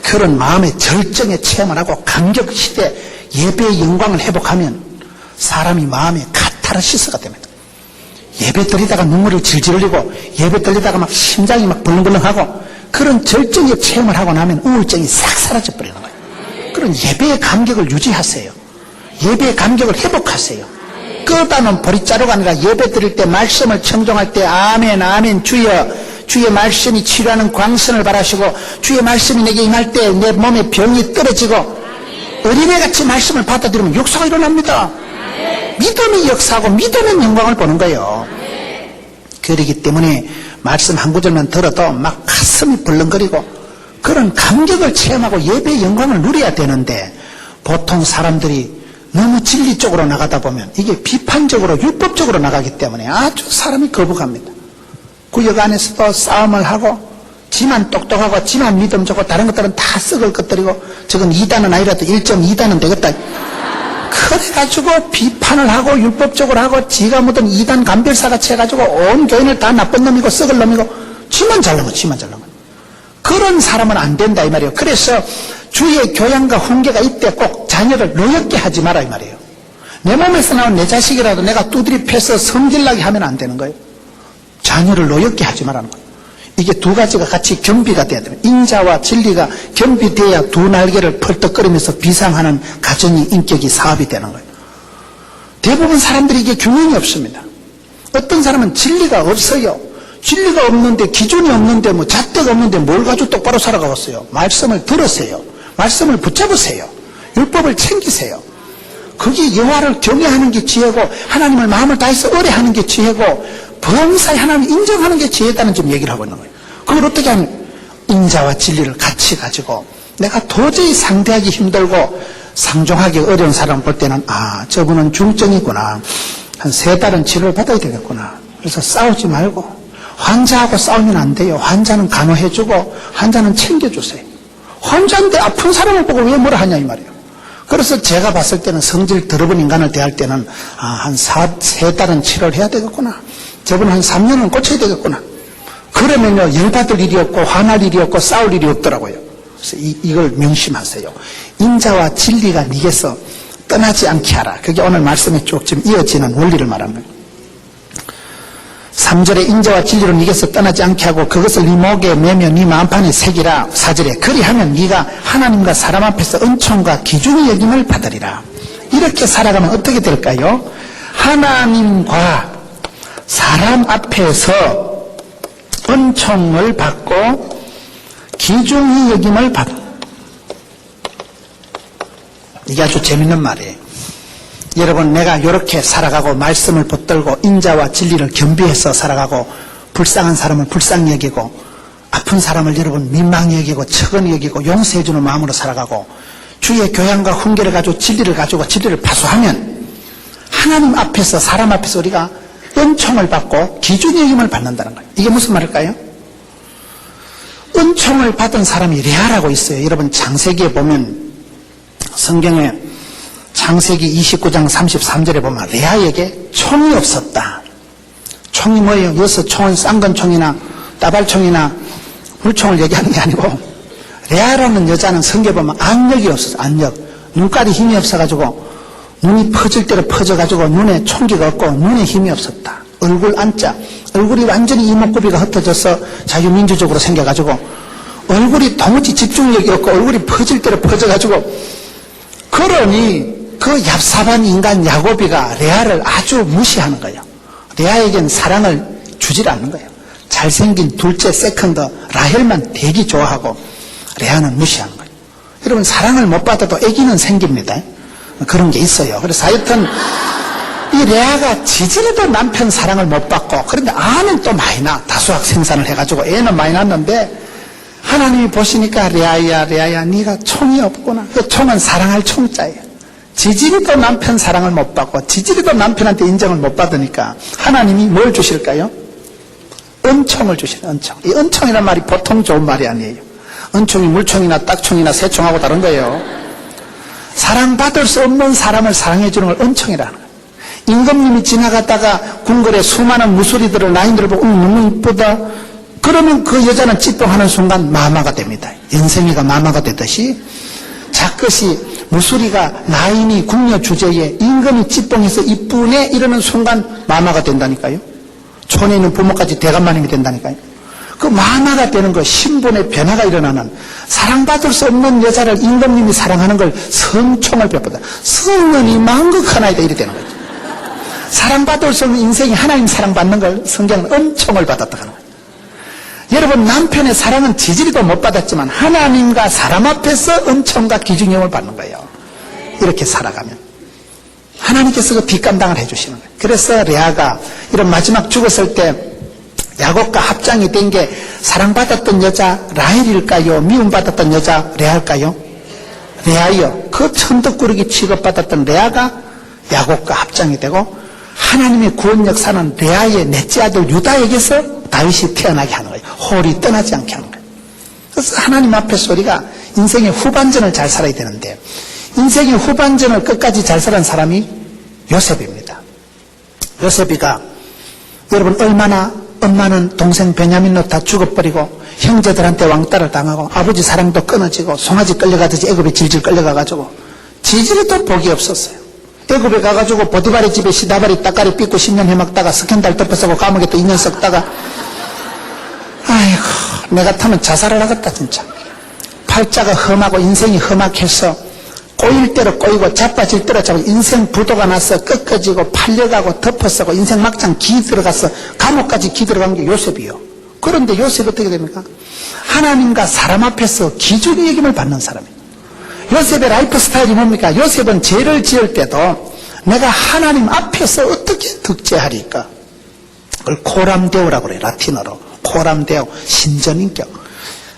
Speaker 1: 그런 마음의 절정에 체험을 하고 감격시대 예배의 영광을 회복하면 사람이 마음에 카타르시스가 됩니다. 예배 드리다가 눈물을 질질 흘리고 예배 드리다가 막 심장이 막 벌렁벌렁하고 그런 절정의 체험을 하고 나면 우울증이 싹 사라져 버리는 거예요. 그런 예배의 감격을 유지하세요. 예배의 감격을 회복하세요. 끄다는 보릿자루가 아니라 예배 드릴 때 말씀을 청종할 때 아멘 아멘 주의 말씀이 치료하는 광선을 바라시고 주의 말씀이 내게 임할 때 내 몸에 병이 떨어지고 어린애같이 말씀을 받아들이면 역사가 일어납니다. 믿음이 역사하고 믿음의 영광을 보는 거예요. 그렇기 때문에 말씀 한 구절만 들어도 막 가슴이 벌렁거리고 그런 감격을 체험하고 예배의 영광을 누려야 되는데 보통 사람들이 너무 진리 쪽으로 나가다 보면 이게 비판적으로 율법적으로 나가기 때문에 아주 사람이 거부갑니다. 구역 안에서도 싸움을 하고 지만 똑똑하고 지만 믿음 좋고 다른 것들은 다 썩을 것들이고 저건 2단은 아니라도 1.2단은 되겠다. 그래가지고 비판을 하고 율법적으로 하고 지가 묻은 2단 감별사같이 해가지고 온 교인을 다 나쁜 놈이고 썩을 놈이고 지만 잘난 거 그런 사람은 안 된다 이 말이에요. 그래서 주의 교양과 훈계가 이때 꼭 자녀를 노엽게 하지 마라 이 말이에요. 내 몸에서 나온 내 자식이라도 내가 두드리 패서 성질나게 하면 안 되는 거예요. 자녀를 노엽게 하지 말라는 거예요. 이게 두 가지가 같이 겸비가 돼야 돼요. 인자와 진리가 겸비돼야 두 날개를 펄떡거리면서 비상하는 가정이 인격이 사업이 되는 거예요. 대부분 사람들이 이게 균형이 없습니다. 어떤 사람은 진리가 없어요. 진리가 없는데 기준이 없는데 뭐 잣대가 없는데 뭘 가지고 똑바로 살아가겠어요. 말씀을 들으세요. 말씀을 붙잡으세요. 율법을 챙기세요. 그게 여호와를 경외하는 게 지혜고 하나님을 마음을 다해서 의뢰하는 게 지혜고 범사에 하나님을 인정하는 게 지혜다는 좀 얘기를 하고 있는 거예요. 그걸 어떻게 하면 인자와 진리를 같이 가지고 내가 도저히 상대하기 힘들고 상종하기 어려운 사람 볼 때는 아 저분은 중증이구나. 한 3달은 치료를 받아야 되겠구나. 그래서 싸우지 말고 환자하고 싸우면 안 돼요. 환자는 간호해주고 환자는 챙겨주세요. 환자인데 아픈 사람을 보고 왜 뭐라 하냐 이 말이에요. 그래서 제가 봤을 때는 성질 더러운 인간을 대할 때는 한 3달은 치료를 해야 되겠구나. 저분 한 3년은 고쳐야 되겠구나. 그러면요 열받을 일이 없고 화날 일이 없고 싸울 일이 없더라고요. 그래서 이걸 명심하세요. 인자와 진리가 네게서 떠나지 않게 하라. 그게 오늘 말씀에 쭉 지금 이어지는 원리를 말하는 거예요. 3절에 인자와 진리로 네게서 떠나지 않게 하고 그것을 네 목에 매며 네 마음판에 새기라. 4절에 그리하면 네가 하나님과 사람 앞에서 은총과 기중의 여김을 받으리라. 이렇게 살아가면 어떻게 될까요? 하나님과 사람 앞에서 은총을 받고 기중의 여김을 받아. 이게 아주 재밌는 말이에요. 여러분, 내가 이렇게 살아가고 말씀을 붙들고 인자와 진리를 겸비해서 살아가고 불쌍한 사람을 불쌍히 여기고 아픈 사람을 여러분 민망히 여기고 척은히 여기고 용서해주는 마음으로 살아가고 주의 교양과 훈계를 가지고 진리를 가지고 진리를 파수하면 하나님 앞에서 사람 앞에서 우리가 은총을 받고 기준의 여김을 받는다는 거예요. 이게 무슨 말일까요? 은총을 받은 사람이 레아라고 있어요. 여러분 창세기에 보면 성경에 창세기 29장 33절에 보면 레아에게 총이 없었다. 총이 뭐예요? 여기서 총은 쌍권총이나 따발총이나 물총을 얘기하는 게 아니고 레아라는 여자는 성경에 보면 안력이 없었어. 안력. 눈깔이 힘이 없어가지고 눈이 퍼질 대로 퍼져가지고 눈에 총기가 없고 눈에 힘이 없었다. 얼굴 안자. 얼굴이 완전히 이목구비가 흩어져서 자유민주적으로 생겨가지고 얼굴이 도무지 집중력이 없고 얼굴이 퍼질 대로 퍼져가지고 그러니 그 얍삽한 인간 야곱이가 레아를 아주 무시하는 거예요. 레아에겐 사랑을 주질 않는 거예요. 잘생긴 둘째 세컨더 라헬만 되게 좋아하고 레아는 무시하는 거예요. 여러분 사랑을 못 받아도 애기는 생깁니다. 그런 게 있어요. 그래서 하여튼 이 레아가 지지리도 남편 사랑을 못 받고 그런데 아는 또 많이 나. 다수학 생산을 해가지고 애는 많이 낳는데 하나님이 보시니까 레아야 네가 총이 없구나. 그 총은 사랑할 총자예요. 지지리도 남편 사랑을 못 받고 지지리도 남편한테 인정을 못 받으니까 하나님이 뭘 주실까요? 은총을 주시는 은총. 이 은총이라는 말이 보통 좋은 말이 아니에요. 은총이 물총이나 딱총이나 새총하고 다른 거예요. 사랑받을 수 없는 사람을 사랑해 주는 걸 은총이라는 거예요. 임금님이 지나갔다가 궁궐에 수많은 무소리들을 나인들을 보고 너무 이쁘다. 그러면 그 여자는 찌뽕하는 순간 마마가 됩니다. 연생이가 마마가 되듯이 자끝이 무소리가 나인이 궁녀 주제에 임금이 찌뽕해서 이쁘네 이러는 순간 마마가 된다니까요. 촌에 있는 부모까지 대감마님이 된다니까요. 그 마마가 되는 거 신분의 변화가 일어나는 사랑받을 수 없는 여자를 임금님이 사랑하는 걸 성총을 베푸다. 성은이 만극하나이다 이래 되는 거죠. 사랑받을 수 없는 인생이 하나님 사랑받는 걸 성경은 은총을 받았다 하는 거예요. 여러분 남편의 사랑은 지지리도 못 받았지만 하나님과 사람 앞에서 은총과 기중형을 받는 거예요. 이렇게 살아가면 하나님께서 그 뒷감당을 해주시는 거예요. 그래서 레아가 이런 마지막 죽었을 때 야곱과 합장이 된 게 사랑받았던 여자 라헬일까요? 미움받았던 여자 레아일까요? 레아요. 그 천덕꾸러기 취급받았던 레아가 야곱과 합장이 되고 하나님의 구원 역사는 레아의 넷째 아들 유다에게서 다윗이 태어나게 하는 거예요. 홀이 떠나지 않게 하는 거예요. 그래서 하나님 앞에서 우리가 인생의 후반전을 잘 살아야 되는데 인생의 후반전을 끝까지 잘 살은 사람이 요셉입니다. 요셉이가 여러분 얼마나 엄마는 동생 베냐민로 다 죽어버리고 형제들한테 왕따를 당하고 아버지 사랑도 끊어지고 송아지 끌려가듯이 애굽에 질질 끌려가가지고 지지리도 복이 없었어요. 애굽에 가가지고 보디발의 집에 시다발이 따까리 삐고 10년 해먹다가 스캔들 덮어쓰고 감옥에 또 2년 썩다가 아이고 내 같으면 자살을 하겠다 진짜. 팔자가 험하고 인생이 험악해서 꼬일 대로 꼬이고 자빠질 대로 자고 인생 부도가 나서 꺾어지고 팔려가고 덮어쓰고 인생 막장 기 들어가서 감옥까지 기 들어간 게 요셉이요. 그런데 요셉이 어떻게 됩니까? 하나님과 사람 앞에서 기준의 여김을 받는 사람이에요. 요셉의 라이프 스타일이 뭡니까? 요셉은 죄를 지을 때도 내가 하나님 앞에서 어떻게 득죄하리까? 그걸 코람데오라고 그래요. 라틴어로. 코람데오. 신전인격.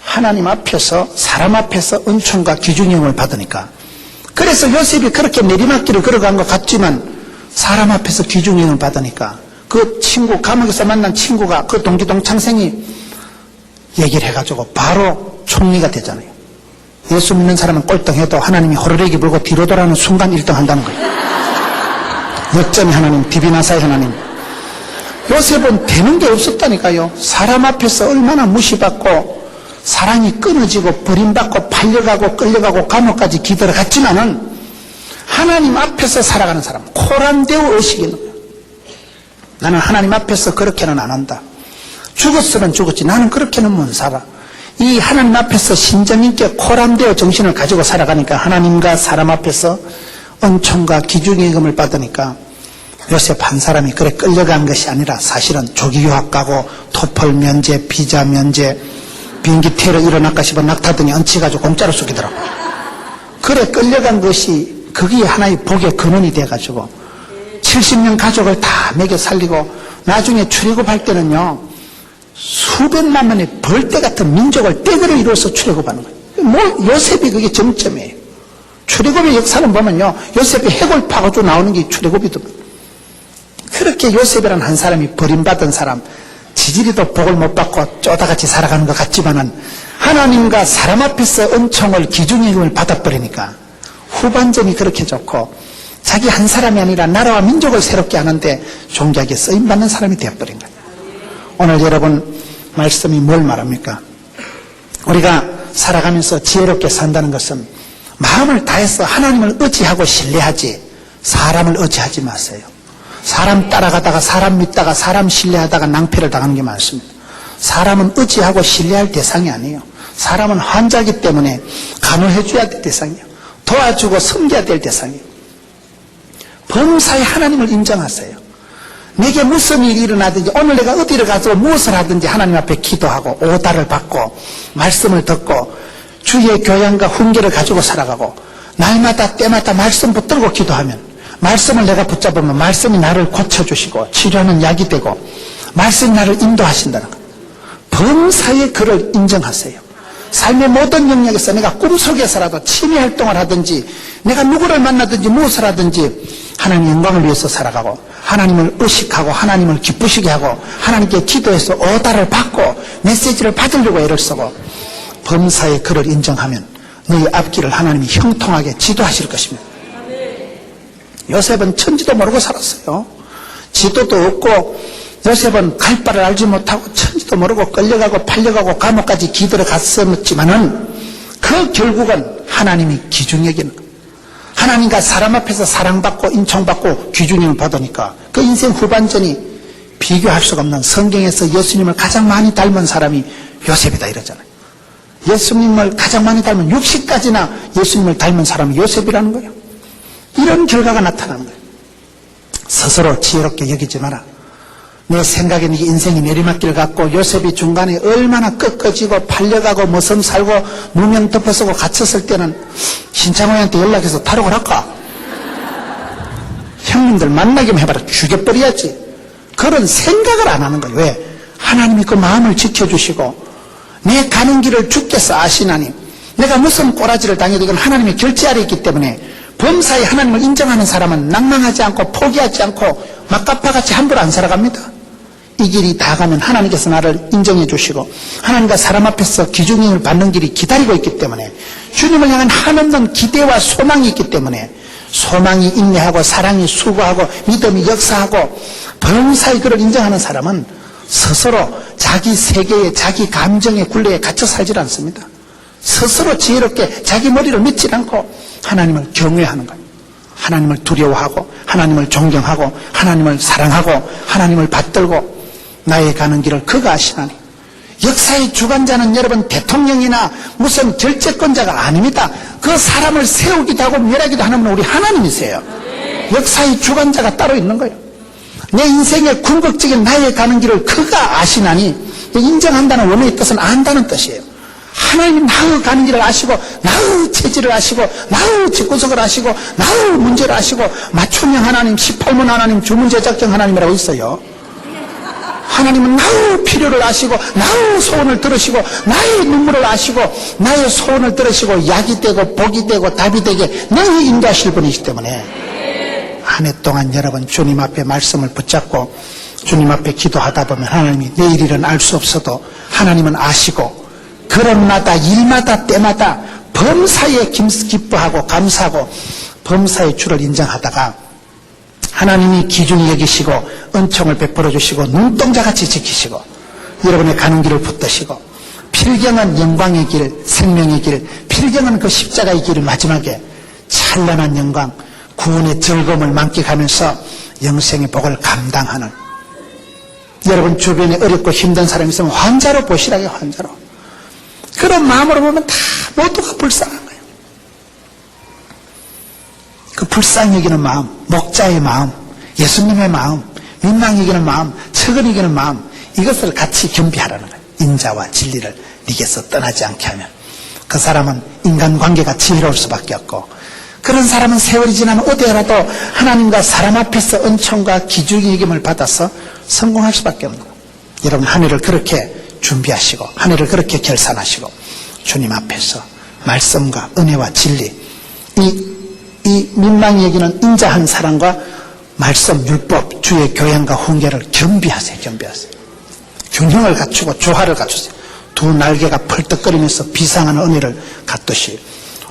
Speaker 1: 하나님 앞에서 사람 앞에서 은총과 기준형을 받으니까 그래서 요셉이 그렇게 내리막길을 걸어간 것 같지만 사람 앞에서 기준형을 받으니까 그 친구 감옥에서 만난 친구가 그 동기 동창생이 얘기를 해가지고 바로 총리가 되잖아요. 예수 믿는 사람은 꼴등해도 하나님이 호루라기 불고 뒤로 돌아오는 순간 1등 한다는 거예요. 역전의 하나님, 디비나사의 하나님. 요셉은 되는 게 없었다니까요. 사람 앞에서 얼마나 무시받고 사랑이 끊어지고 버림받고 팔려가고 끌려가고 감옥까지 기들어갔지만은 하나님 앞에서 살아가는 사람, 코란데오 의식이 있는 거예요. 나는 하나님 앞에서 그렇게는 안 한다. 죽었으면 죽었지 나는 그렇게는 못 살아. 이 하나님 앞에서 신정인격 코란데오 정신을 가지고 살아가니까 하나님과 사람 앞에서 은총과 기중의 임금을 받으니까 요셉 한 사람이 그래 끌려간 것이 아니라 사실은 조기유학 가고 토플 면제, 비자 면제, 비행기 테러 일어날까 싶어 낙타더니 얹혀가지고 공짜로 쏘기더라고. 그래 끌려간 것이 그게 하나의 복의 근원이 돼가지고 70명 가족을 다 먹여 살리고 나중에 출애굽할 때는요 수백만 명의 벌떼 같은 민족을 떼거를 이루어서 출애굽하는 거예요. 뭐 요셉이 그게 정점이에요. 출애굽의 역사는 보면요 요셉이 해골 파가지고 나오는 게 출애굽이더만. 그렇게 요셉이라는 한 사람이 버림받은 사람, 지지리도 복을 못 받고 쪼다같이 살아가는 것 같지만은 하나님과 사람 앞에서 은총을 기중의 힘을 받아버리니까 후반전이 그렇게 좋고 자기 한 사람이 아니라 나라와 민족을 새롭게 하는데 존귀하게 쓰임받는 사람이 되어버린 거예요. 오늘 여러분 말씀이 뭘 말합니까? 우리가 살아가면서 지혜롭게 산다는 것은 마음을 다해서 하나님을 의지하고 신뢰하지 사람을 의지하지 마세요. 사람 따라가다가 사람 믿다가 사람 신뢰하다가 낭패를 당하는 게 많습니다. 사람은 의지하고 신뢰할 대상이 아니에요. 사람은 환자이기 때문에 간호해줘야 될 대상이에요. 도와주고 섬겨야 될 대상이에요. 범사에 하나님을 인정하세요. 내게 무슨 일이 일어나든지 오늘 내가 어디를 가서 무엇을 하든지 하나님 앞에 기도하고 오다를 받고 말씀을 듣고 주의 교양과 훈계를 가지고 살아가고 날마다 때마다 말씀 붙들고 기도하면 말씀을 내가 붙잡으면 말씀이 나를 고쳐주시고 치료하는 약이 되고 말씀이 나를 인도하신다는 것. 범사의 그를 인정하세요. 삶의 모든 영역에서 내가 꿈속에서라도 취미활동을 하든지 내가 누구를 만나든지 무엇을 하든지 하나님 영광을 위해서 살아가고 하나님을 의식하고 하나님을 기쁘시게 하고 하나님께 기도해서 오다를 받고 메시지를 받으려고 애를 쓰고 범사의 그를 인정하면 너희 앞길을 하나님이 형통하게 지도하실 것입니다. 요셉은 천지도 모르고 살았어요. 지도도 없고 요셉은 갈 바를 알지 못하고 천지도 모르고 끌려가고 팔려가고 감옥까지 기들어 갔었지만은 그 결국은 하나님이 기중 여기는 거예요. 하나님과 사람 앞에서 사랑받고 인총받고 귀중함을 받으니까 그 인생 후반전이 비교할 수가 없는 성경에서 예수님을 가장 많이 닮은 사람이 요셉이다 이러잖아요. 예수님을 가장 많이 닮은 60까지나 예수님을 닮은 사람이 요셉이라는 거예요. 이런 결과가 나타나는 거예요. 스스로 지혜롭게 여기지 마라. 내 생각에 네 인생이 내리막길 같고 요셉이 중간에 얼마나 꺾어지고 팔려가고 머슴 살고 무명 덮어쓰고 갇혔을 때는 신창호한테 연락해서 탈옥을 할까? 형님들 만나기만 해봐라. 죽여버려야지. 그런 생각을 안 하는 거예요. 왜? 하나님이 그 마음을 지켜주시고 내 가는 길을 주께서 아시나니 내가 무슨 꼬라지를 당해도 이건 하나님의 결제 아래 있기 때문에 범사에 하나님을 인정하는 사람은 낭망하지 않고 포기하지 않고 막가파같이 함부로 안 살아갑니다. 이 길이 다 가면 하나님께서 나를 인정해 주시고 하나님과 사람 앞에서 기중임을 받는 길이 기다리고 있기 때문에 주님을 향한 한없는 기대와 소망이 있기 때문에 소망이 인내하고 사랑이 수고하고 믿음이 역사하고 범사에 그를 인정하는 사람은 스스로 자기 세계에 자기 감정의 굴레에 갇혀 살질 않습니다. 스스로 지혜롭게 자기 머리를 믿지 않고 하나님을 경외하는 거예요. 하나님을 두려워하고 하나님을 존경하고 하나님을 사랑하고 하나님을 받들고 나의 가는 길을 그가 아시나니. 역사의 주관자는 여러분 대통령이나 무슨 결재권자가 아닙니다. 그 사람을 세우기도 하고 멸하기도 하는 분은 우리 하나님이세요. 역사의 주관자가 따로 있는 거예요. 내 인생의 궁극적인 나의 가는 길을 그가 아시나니. 인정한다는 원어의 뜻은 안다는 뜻이에요. 하나님이 나의 가는 길을 아시고 나의 체질을 아시고 나의 집구석을 아시고 나의 문제를 아시고 맞춤형 하나님 18문 하나님 주문제작정 하나님이라고 있어요. 하나님은 나의 필요를 아시고 나의 소원을 들으시고 나의 눈물을 아시고 나의 소원을 들으시고 약이 되고 복이 되고 답이 되게 너희 인도하실 분이기 때문에 한 해 동안 여러분 주님 앞에 말씀을 붙잡고 주님 앞에 기도하다 보면 하나님이 내일 일은 알 수 없어도 하나님은 아시고 그런마다 일마다 때마다 범사에 기뻐하고 감사하고 범사의 주를 인정하다가 하나님이 기준히 여기시고 은총을 베풀어 주시고 눈동자같이 지키시고 여러분의 가는 길을 붙드시고 필경은 영광의 길, 생명의 길, 필경은 그 십자가의 길을 마지막에 찬란한 영광, 구원의 즐거움을 만끽하면서 영생의 복을 감당하는 여러분 주변에 어렵고 힘든 사람이 있으면 환자로 보시라고요. 환자로. 그런 마음으로 보면 다 모두가 불쌍한 거예요. 그 불쌍히 여기는 마음, 목자의 마음, 예수님의 마음, 민망히 여기는 마음, 척을 여기는 마음, 이것을 같이 겸비하라는 거예요. 인자와 진리를 네게서 떠나지 않게 하면 그 사람은 인간관계가 지혜로울 수밖에 없고 그런 사람은 세월이 지나면 어디에라도 하나님과 사람 앞에서 은총과 기죽이 이김을 받아서 성공할 수밖에 없는 거예요. 여러분, 한 해를 그렇게 준비하시고 한 해를 그렇게 결산하시고 주님 앞에서 말씀과 은혜와 진리, 이 민망히 여기는 인자한 사랑과 말씀, 율법, 주의 교양과 훈계를 겸비하세요. 균형을 갖추고 조화를 갖추세요. 두 날개가 펄떡거리면서 비상한 은혜를 갖듯이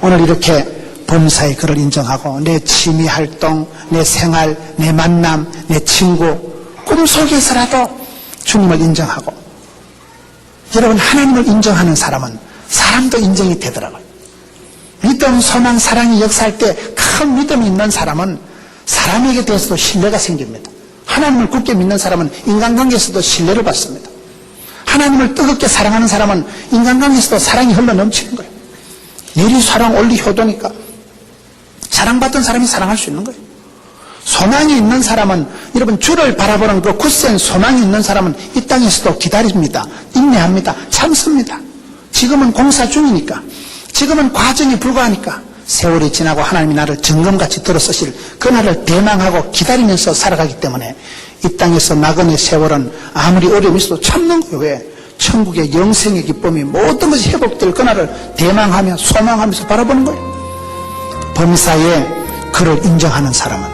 Speaker 1: 오늘 이렇게 범사의 그를 인정하고 내 취미활동, 내 생활, 내 만남, 내 친구, 꿈속에서라도 주님을 인정하고, 여러분, 하나님을 인정하는 사람은 사람도 인정이 되더라고요. 믿음, 소망, 사랑이 역사할 때 큰 믿음이 있는 사람은 사람에게 대해서도 신뢰가 생깁니다. 하나님을 굳게 믿는 사람은 인간관계에서도 신뢰를 받습니다. 하나님을 뜨겁게 사랑하는 사람은 인간관계에서도 사랑이 흘러넘치는 거예요. 내리 사랑 올리 효도니까 사랑받던 사람이 사랑할 수 있는 거예요. 소망이 있는 사람은, 여러분, 주를 바라보는 그 굳센 소망이 있는 사람은 이 땅에서도 기다립니다. 인내합니다. 참습니다. 지금은 공사 중이니까, 지금은 과정이 불과하니까 세월이 지나고 하나님이 나를 정금같이 들어쓰실 그날을 대망하고 기다리면서 살아가기 때문에 이 땅에서 나그네 세월은 아무리 어려움이 있어도 참는 거예요. 왜? 천국의 영생의 기쁨이 모든 것이 회복될 그날을 대망하며 소망하면서 바라보는 거예요. 범사에 그를 인정하는 사람은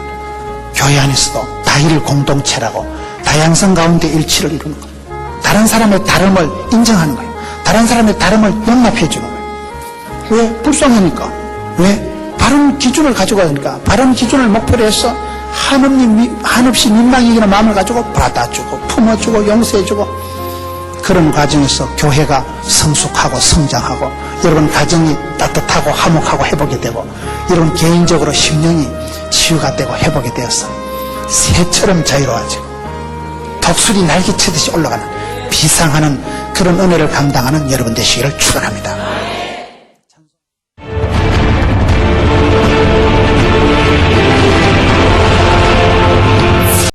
Speaker 1: 교회 안에서도 다일 공동체라고 다양성 가운데 일치를 이루는 거예요. 다른 사람의 다름을 인정하는 거예요. 다른 사람의 다름을 용납해 주는 거예요. 왜? 불쌍하니까. 왜? 바른 기준을 가지고 하니까. 바른 기준을 목표로 해서 한없이 민망히 여기는 마음을 가지고 받아주고 품어주고 용서해주고, 그런 과정에서 교회가 성숙하고 성장하고 여러분 가정이 따뜻하고 화목하고 회복이 되고 여러분 개인적으로 심령이 치유가 되고 회복이 되어서 새처럼 자유로워지고 독수리 날개치듯이 올라가는 비상하는 그런 은혜를 감당하는 여러분 되시기를 축원합니다.